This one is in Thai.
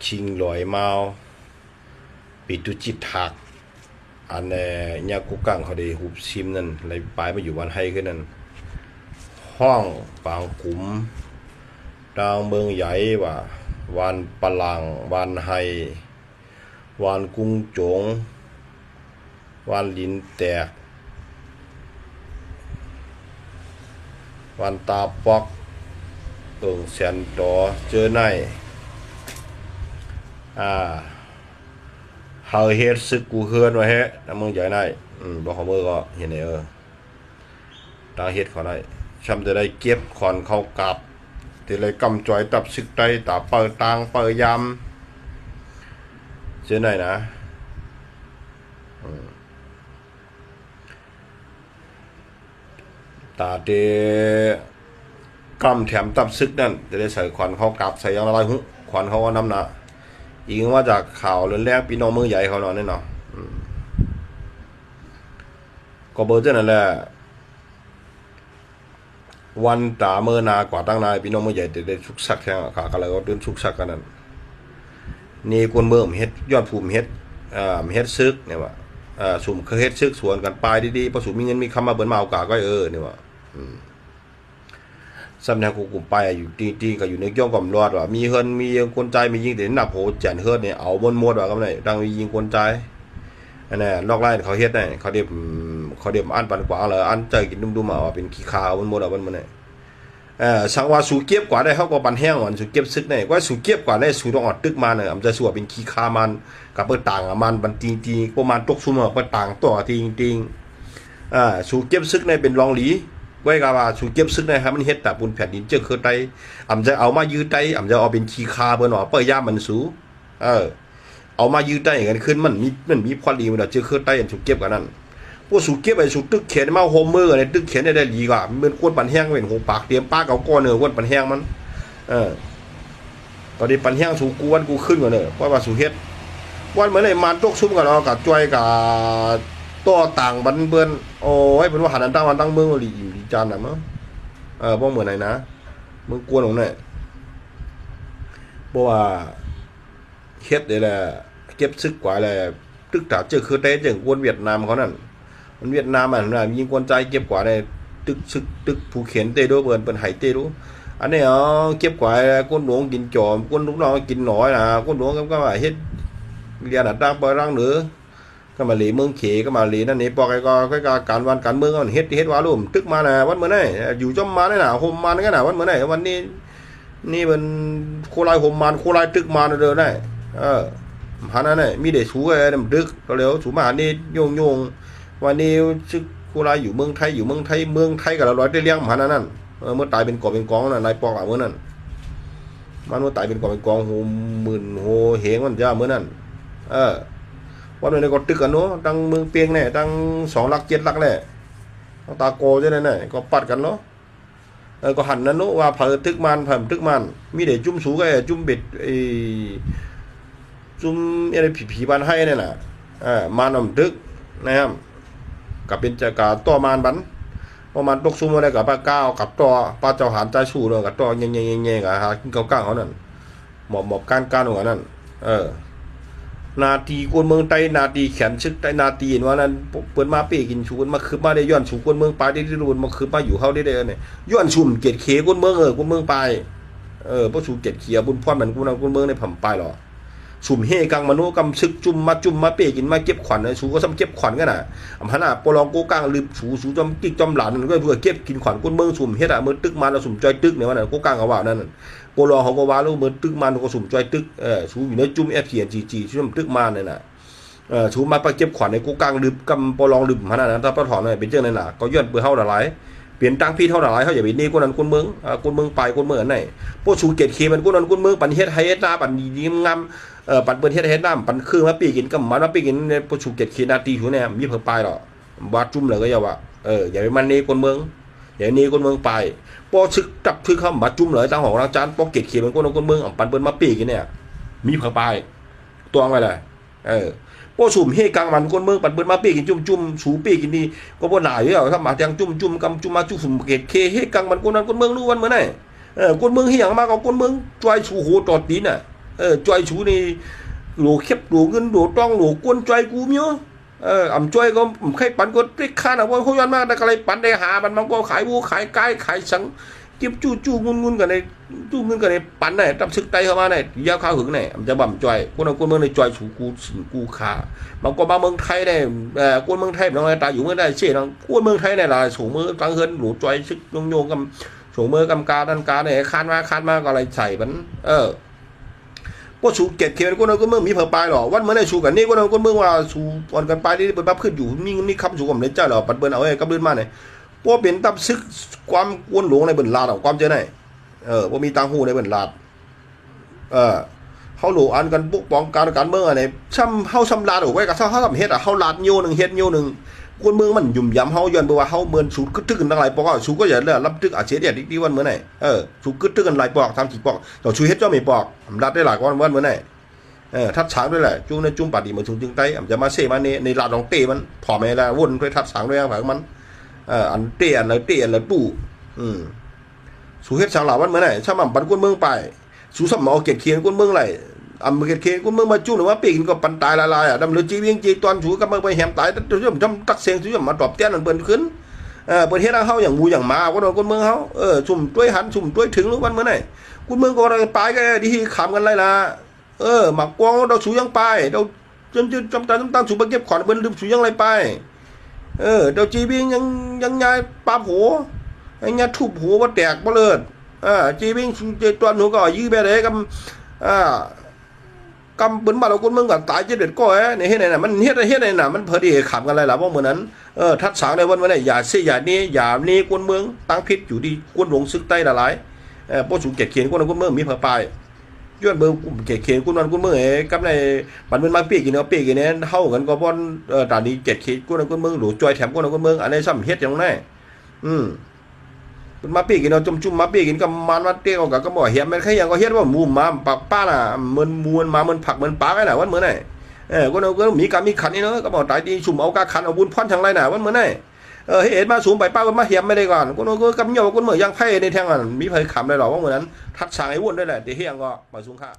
ชิงลอยเมาปิตุจิตถักอันเนี่ยกูกังเขาได้หุบซิมนั่นเลยปลายมาอยู่วันให้ขึ้นนั่นห้องปางกุมดาวเมืองใหญ่ว่าวันปลังวันไฮวันกุ้งจงวันลินแตกวันตาปอกแสนดอเจอในเฮาเฮ็ดซึกกูเฮือนไว้เฮ็ดน้ำมึงใหญ่ในบ่เขามือก็เห็นได้ตาเฮ็ดเขาได้ชำจะได้เก็บขอนเข้ากับที่เลยกำจอยตับซึกได้ตาเปิดตางเปิดยำเจอไหนนะตาเดกำแถมตับซึกนั่นจะได้ใส่ขอนเข้ากับใส่ยังละลายหุขอนเขาว่าน้ำหนาอีกว่าจากข่าวเรื่องแรกพี่น้องมือใหญ่เขาเนาะนี่เนาะก็เบอร์เจ้านั่นแหละวันตาเมื่อนากว่าตั้งนายพี่น้องมือใหญ่ได้ชุกชักแข่งขากันแล้วก็เดินชุกชักกันนั่นนี่คนเบิ่มเฮ็ดยอดภูมิเฮ็ดเฮ็ดซึกเนี่ยว่าสุ่มเคยเฮ็ดซึกสวนกันปลายดีๆพอสุ่มมีเงินมีคำมาเบิ่นมาเอากาก็เนี่ยว่าสำนักกูกลุ่มไปอยู่ตีก็อยู่ในย่องกำรอดว่ามีเฮิรนมีคนใจมียิงแต่หนับโหแจนเฮิรนเนี่ยเอาบนมดว่าก็ไม่ได้ดังมียิงคนใจอันนี้นอกไล่เขาเฮ็ดได้เขาเด็บอันปันกว่าเลยอันใจกินดุมๆว่าเป็นขี้คาบนมดว่าบนมันเนี่ยสังว่าสูเก็บกว่าได้เขาก็ปันแห้งวันสูเก็บซึกได้ว่าสูเก็บกว่าได้สูต้องอดตึกมาเนี่ยมันจะสูเป็นขี้คามันกับเปิดต่างมันบันตีประมาณตกซุ่มเปิดต่างต่อจริงสูเก็บซึกในเป็นรองหลีไว้กับว่าสูเก็บซึกนะครับมันเฮ็ดแต่บุญแผ่นดินเจ้าคือไตจะเอามายืดไตจะเอาเป็นขี้คาเปิ้นว่าเปิ้ย่ามันสูเอามายืดไตกันขึ้นมันมีพอดีมันเจ้าคือไตสูเก็บกันนั่นพวกสูเก็บไอ้สูตึกเขียนมาโฮมเมอร์เนี่ยตึกเขียนได้ดีกว่ามันก้นปันแห้งเป็นหูปากเตรียมปากเอาก้อนเนื้อก้นปันแห้งมันตอนนี้ปันแห้งสูกูวันกูขึ้นกว่าเนอะเพราะว่าสูเฮ็ดวันเหมือนไอ้มันตกซุ่มกันเอากับจอยกับต่อต่างบันเบิ้นโอ้ยเป็นว่าหันตั้งวันตั้งเมืองหลีจานน่ะมั้งบ่เหมือนไหนนะมึงกวนของไหนบ่ว่าเฮ็ดได้แหละเก็บซึกกว่าแหละตึกตาเจอคือเต้จังกวนเวียดนามเขานั่นมันเวียดนามอ่ะนะยิงกวนใจเก็บกว่าได้ตึกซึกตึกผู้เขียนเต้ด้วยเปิ้นเป็นไหเต้รู้อันนี้เก็บกว่าก้นหลวงกินจอมก้นลูกน้องกินหน่อยนะก้นหลวงก็ว่าเฮ็ดเรียนอัตราบ่รังเหนือก็มาหลีเมืองเขก็มาหลีนั่นนี่ปอกไอ้ก็การวันการเมืองเฮ็ดว่าลุ่มตึกมาน่ะวันมื้อไหนอยู่จอมมาได้น่ะโฮมมาได้น่ะวันมื้อไหนวันนี้นี่มันโคลายโฮมมาโคลายตึกมาเด้อได้หานั่นน่ะมีได้สูไอ้ตึกก็แล้วสูมานี่โยงวันนี้ซึกโคลายอยู่เมืองไทยเมืองไทยก็ละร้อยได้เลี้ยงหานั่นเมื่อตายเป็นกอบเป็นกองน่ะนายปอกอ่ะมื้อนั้นมันว่าตายเป็นกอบเป็นกองโหหมื่นโหเหงมันจ้ามื้อนั้นวันนี้ก็ตึกกันเนาะตั้งเมืองเปียงเนี่ยตั้ง2 หลัก 7 หลักแหละตาโกจะได้เนี่ยก็ปัดกันเนาะก็หันนั่นเนาะว่าเผอตึกมันมีเด็กจุ่มสูงก็จุ่มเบ็ดจุ่มอะไรผีบ้านให้เนี่ยน่ะมานำตึกนะครับกับเป็นจากาต่อมานบันประมาณตกซุ่มอะไรกับป้าก้าวกับต่อป้าเจ้าหานใจสู้เลยกับต่อเงี้ยกับหากินก้าวเขานั่นหมอบการของนั่นนาทีกวนเมืองไตนาทีแขนชึกไตนาทีเห็นว่านั้นเปิดมาเป้กินชูนมาคืบมาได้ย้อนชูกวนเมืองปลายได้รูนมาคืบมาอยู่เข้าได้เนี่ยย้อนชุ่มเกตเขกวนเมืองกวนเมืองปลายเพราะชูเกตเขียบุญพ่อมันกวนเมืองในผัมปลายหรอสุ่มเฮกังมโนกำซึกจุ่มมาเป้กินมาเก็บขวัญชูก็ซ้ำเก็บขวัญกันน่ะอำพันน่ะปลองโกกังลืมชูจอมกิ๊กจอมหลานนั่นก็เพื่อเก็บกินขวัญกวนเมืองสุ่มเฮ็ดมือตึกมันแล้วสุ่มจอยตึกเนี่ยว่านั่นโกกังเขาว่านั่นโกลอเขาก็ว่าลูกมือตึกมันก็สุ่มจอยตึกชูอยู่ในจุ่ม FCNGG ชุ่มตึกมันเนี่ยน่ะชูมาไปเก็บขวัญในโกกังลืมกำปลองลืมพันน่ะถ้าปะถอนเนี่ยเป็นเจ้านั่นน่ะก็ย้อนเปื่อเฮาละหลายเปลี่ยนตั้งพี่เท่าไหร่เขาอย่าไปนี่คนนั้นคนเมืองไปคนเมืองไหนพวกชูเกตเคมันคนนั้นคนเมืองปันเฮ็ดไฮเฮ็ดหน้าปันยิ้มงามปันเปิ้นเฮ็ดน้ำปันคือมาปีกินก็มาปีกินพวกชูเกตเคนาตีหูเนี่ยมีเพิ่นไปหรอวาดจุ่มเลยก็อย่าว่าอย่าไปมันนี่คนเมืองอย่านี่คนเมืองไปพอซึกจับคือคำมาจุ่มเลยตั้งของล้างจานพอเกตเคมันคนนั้นคนเมืองปันเปิ้นมาปีกินเนี่ยมีเพิ่นไปตัวไว้เลยพวกสุ่มเฮกังมันคนเมืองปันเปิ้นมาปีกินจุ่มสูปีกินนี่ก็บ่หน่ายอยู่แล้วถ้ามาจังจุ่มกำจุ่มมาจุ่มเกตเคเฮกังมันคนนั้นคนเมืองรู้วันมื้อไหนคนเมืองเฮียงมาก็คนเมืองจอยสูโหจอดตีนน่ะ จอยชูนี่หลูเข็บหลูเงินหลูต้องหลูกวนจอยกูมั้ยอ่ำจอยก็ใครปั่นก็ติดข้านะว่าเขาย้อนมากแต่อะไรปั่นได้หามันก็ขายวัวขายไก่ขายสังจิ้มจู้งุนกันในจู้เงินกันในปั่นไหนตับซึกไตเข้ามาไหนยาวข้าวหึงไหนมันจะบ่ำจอยคนเอาคนเมืองในจอยชูกูสิงกูขาบางก็มาเมืองไทยได้คนเมืองไทยน้องอะไรตายอยู่เมื่อได้เชี่ยน้องคนเมืองไทยเนี่ยล่ะสูงมือตั้งเฮินหลูจอยซึกโยงกับสูงมือกำกาดันกาเนี่ยคานมาก็อะไรใส่มันก็ชูเก็บเขียนคนเอาคนเมืองมีเผอปลายหรอวันเมื่อไหร่ชูกันนี่คนเอาคนเมืองว่าชูอ่อนกันไปนี่เป็นบ้าขึ้นอยู่มีคำชูกับเลยเจ้าหรอปัดเบิ้ลเอาไอ้กับเบิ้ลมาเนี่ยพวกเป็นตับซึกความกวนหลงในเบิ้ลลาดเอาความเจอไหนพวกมีตังหูในเบิ้ลลาดเขาหลงอันกันปุ๊กป้องการเมืองอะไรซ้ำเขาซ้ำลาดเอาไว้กับเขาทำเฮ็ดเขาลาดโยนึงเฮ็ดโยนึงคนเมืองมันยุ่มยำเขาย้อนไปว่าเขาเมืองชูกึศตึกกันทั้งหลายปอกชูก็อย่าเลือกรับตึกอาเซียนที่วันเมื่อไหร่ชูกึศตึกกันหลายปอกทำจีปอกต่อชูเฮ็ดเจ้าไม่ปอกรับได้หลายวันเมื่อไหร่ทัดช้างด้วยแหละจุ้งในจุ้งปาดีมันสูงจึงไตจะมาเซ่มาในลาดลองเตะมันผอมไม่ละวนด้วยทัดช้างด้วยผักมันอันเตะอันอะไรปูชูเฮ็ดช้างหลาวันเมื่อไหร่ช่างมันปันคนเมืองไปชูสมเอาเกตเคียนคนเมืองไหลเกตเคียนคนเมืองมาจุ้งหรือว่าปีกินก็ปันตายลายดำเลือจีเวียงจีตอนชูก็มาไปแหมตายตัวช่วยทำตักเสียงช่วยมาตอบเตี้ยนเปิดขึ้นเปิดเฮ็ดเขาอย่างงูอย่างหมาคนเมืองเขาชุ่มด้วยหันชุ่มด้วยถึงหรือวันเมื่อไหร่คนเมืองก็ไปก็ดีขำกันไรล่ะหมักกวางเราสูยังไปเราจำตั้งสูบเก็บขอนเบิ้ลลืมสูยังไรไปเราจีบิงยังยายปาหัวยังยายทุบหัวว่าแตกมาเลยจีบิงตัวหนูก็ยื้อไปเลยกำเบิ้ลมาเราคนเมืองกันตายจะเด็ดก็เนี่ยเฮ็ดไหนน่ะมันเฮ็ดไหนน่ะมันพอดีขำกันไรล่ะเพราะเหมือนนั้นทัดสางในวันไหนอย่าเสียอย่านี้คนเมืองตั้งพิษอยู่ดีคนหลงซึกใต้ละลายพวกสูเก็บเขียนคนเมืองมีเผอปลายย้อนเบอร์เขียนคุณวันคุณเมื่อกับในปันมันมาเปียกินเอาเปียกินเนี่ยเท่ากันก็บอลตอนนี้เจ็ดขีดคุณเมืองหลูจอยแถมคุณเมืองอันนี้ซ้ำเฮ็ดอย่างไรคุณมาเปียกินเอาจุ่มมาเปียกินกับมันเตี้ยกับก็บอกเหี้ยมันแค่ยังก็เฮ็ดว่ามูมาปากป้าน่ะมันมวนมามันผักมันปากไอ้น่ะวันเมื่อไหร่ก็มีการมีขันนี่เนาะก็บอกตายดีสุ่มเอากาขันเอาบุญพันทางไรน่ะวันเมื่อไหร่เห็นมาสูงไปป้ามันมาเหี้ยไม่ได้ก่อนก็กำเหี่ยวคุณเมื่อยังไพ่ในแทงอ่ะมีไพ่ขำได้หรอว่าเหมือนนั้นทัดสางไอ้วุ่นได้แหละเดี๋ยวเฮียงก็มาสูงค่า